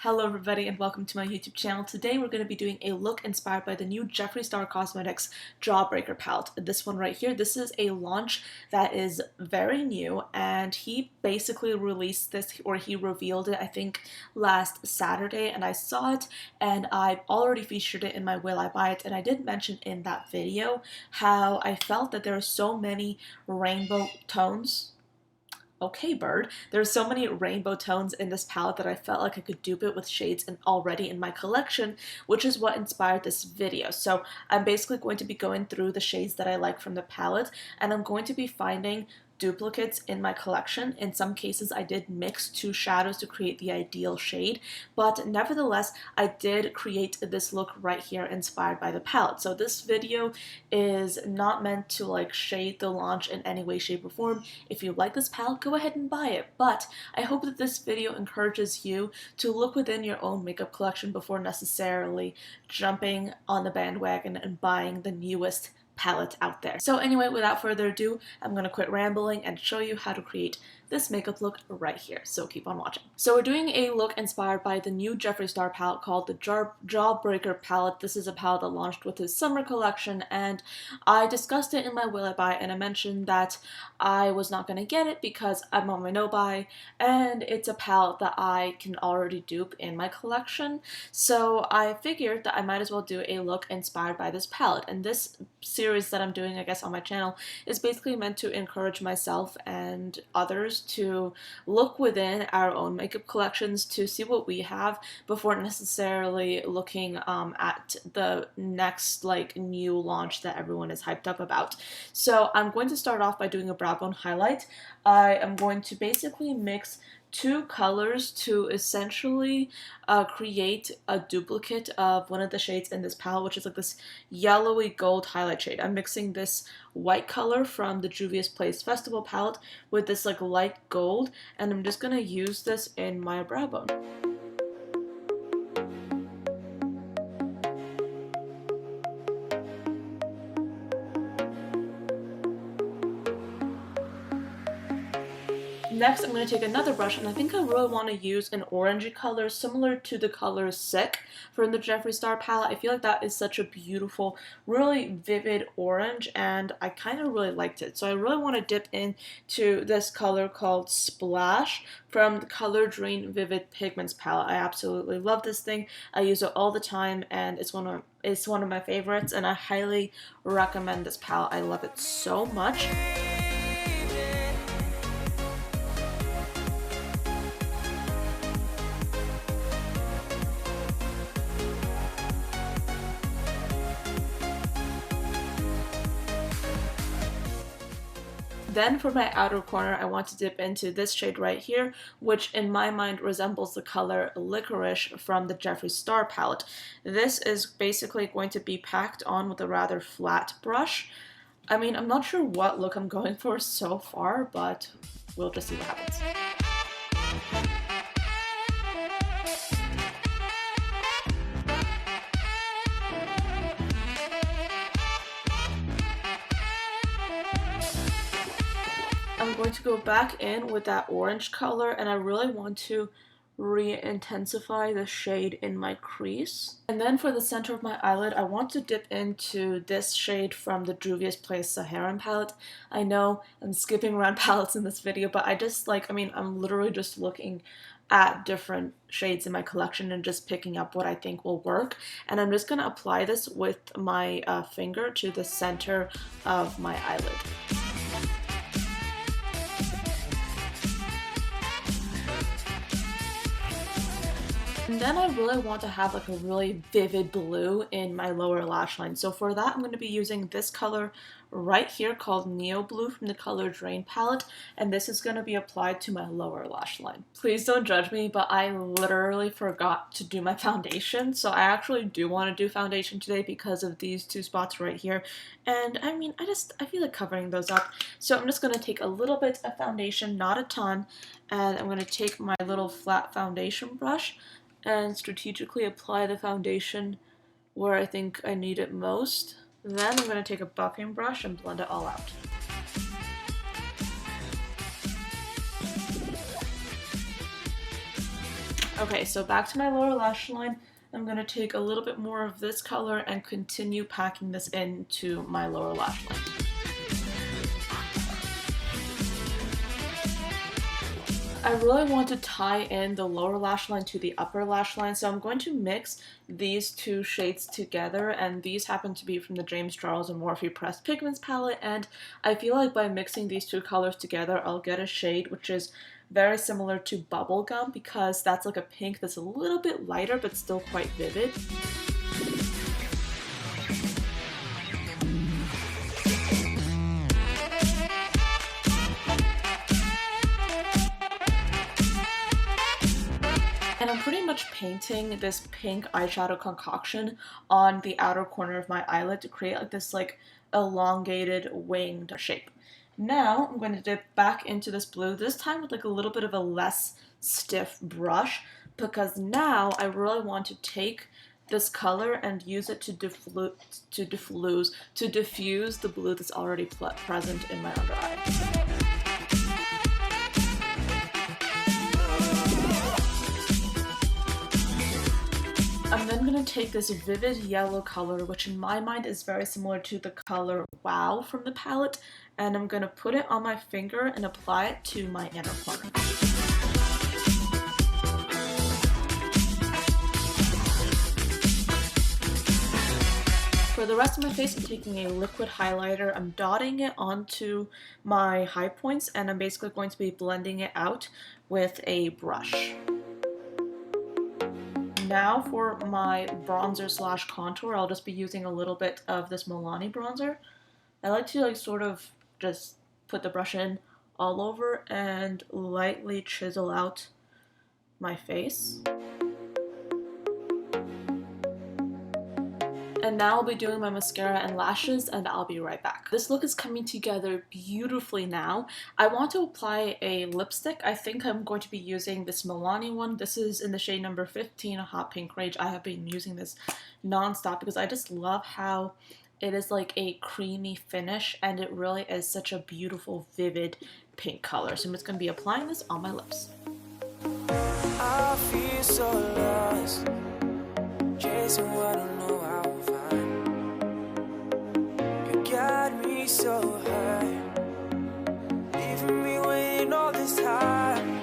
Hello everybody and welcome to my YouTube channel. Today we're going to be doing a look inspired by the new Jeffree Star Cosmetics Jawbreaker palette. This one right here, this is a launch that is very new, and he basically released this, or he revealed it, I think last Saturday, and I saw it and I've already featured it in my Will I Buy It, and I did mention in that video how I felt that there are so many rainbow tones. Okay, bird. There's so many rainbow tones in this palette that I felt like I could dupe it with shades already in my collection, which is what inspired this video. So I'm basically going to be going through the shades that I like from the palette, and I'm going to be finding duplicates in my collection. In some cases I did mix two shadows to create the ideal shade, but nevertheless I did create this look right here inspired by the palette. So this video is not meant to like shade the launch in any way, shape, or form. If you like this palette, go ahead and buy it, but I hope that this video encourages you to look within your own makeup collection before necessarily jumping on the bandwagon and buying the newest palette out there. So anyway, without further ado, I'm going to quit rambling and show you how to create this makeup look right here, so keep on watching. So we're doing a look inspired by the new Jeffree Star palette called the Jawbreaker palette. This is a palette that launched with his summer collection, and I discussed it in my Will I Buy, and I mentioned that I was not going to get it because I'm on my no buy, and it's a palette that I can already dupe in my collection. So I figured that I might as well do a look inspired by this palette, and this series that I'm doing, I guess, on my channel is basically meant to encourage myself and others to look within our own makeup collections to see what we have before necessarily looking at the next like new launch that everyone is hyped up about. So I'm going to start off by doing a brow bone highlight. I am going to basically mix two colors to essentially create a duplicate of one of the shades in this palette, which is like this yellowy gold highlight shade. I'm mixing this white color from the Juvia's Place Festival palette with this like light gold, and I'm just gonna use this in my brow bone. Next, I'm going to take another brush, and I think I really want to use an orangey color similar to the color Sick from the Jeffree Star palette. I feel like that is such a beautiful, really vivid orange, and I kind of really liked it. So I really want to dip into this color called Splash from the Color Drain Vivid Pigments palette. I absolutely love this thing. I use it all the time, and it's one of my favorites, and I highly recommend this palette. I love it so much. Then for my outer corner, I want to dip into this shade right here, which in my mind resembles the color Licorice from the Jeffree Star palette. This is basically going to be packed on with a rather flat brush. I mean, I'm not sure what look I'm going for so far, but we'll just see what happens. I'm going to go back in with that orange color, and I really want to re-intensify the shade in my crease. And then for the center of my eyelid, I want to dip into this shade from the Juvia's Place Saharan palette. I know I'm skipping around palettes in this video, but I just like, I mean, I'm literally just looking at different shades in my collection and just picking up what I think will work. And I'm just going to apply this with my finger to the center of my eyelid. And then I really want to have like a really vivid blue in my lower lash line. So for that, I'm going to be using this color right here called Neo Blue from the Color Drain palette, and this is going to be applied to my lower lash line. Please don't judge me, but I literally forgot to do my foundation, so I actually do want to do foundation today because of these two spots right here, and I mean, I feel like covering those up. So I'm just going to take a little bit of foundation, not a ton, and I'm going to take my little flat foundation brush and strategically apply the foundation where I think I need it most. Then I'm going to take a buffing brush and blend it all out. Okay, so back to my lower lash line. I'm going to take a little bit more of this color and continue packing this into my lower lash line. I really want to tie in the lower lash line to the upper lash line, so I'm going to mix these two shades together, and these happen to be from the James Charles and Morphe Pressed Pigments palette, and I feel like by mixing these two colors together, I'll get a shade which is very similar to Bubblegum, because that's like a pink that's a little bit lighter but still quite vivid. And I'm pretty much painting this pink eyeshadow concoction on the outer corner of my eyelid to create like this like elongated winged shape. Now I'm going to dip back into this blue, this time with like a little bit of a less stiff brush, because now I really want to take this color and use it to diffuse the blue that's already present in my under eye. I'm then going to take this vivid yellow color, which in my mind is very similar to the color Wow from the palette, and I'm going to put it on my finger and apply it to my inner corner. For the rest of my face, I'm taking a liquid highlighter, I'm dotting it onto my high points, and I'm basically going to be blending it out with a brush. Now for my bronzer slash contour, I'll just be using a little bit of this Milani bronzer. I like to like sort of just put the brush in all over and lightly chisel out my face. And now I'll be doing my mascara and lashes, and I'll be right back. This look is coming together beautifully now. I want to apply a lipstick. I think I'm going to be using this Milani one. This is in the shade number 15, a hot pink rage. I have been using this non-stop because I just love how it is like a creamy finish, and it really is such a beautiful, vivid pink color. So I'm just going to be applying this on my lips. I feel so lost, chasing what I know I will find. You got me so high, leaving me waiting all this time.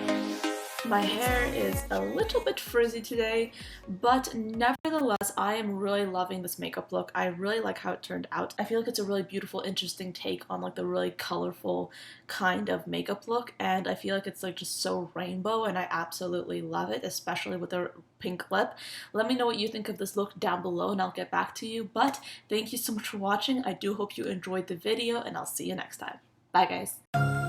My hair is a little bit frizzy today, but nevertheless, I am really loving this makeup look. I really like how it turned out. I feel like it's a really beautiful, interesting take on like the really colorful kind of makeup look, and I feel like it's like just so rainbow, and I absolutely love it, especially with a pink lip. Let me know what you think of this look down below, and I'll get back to you. But thank you so much for watching. I do hope you enjoyed the video, and I'll see you next time. Bye, guys.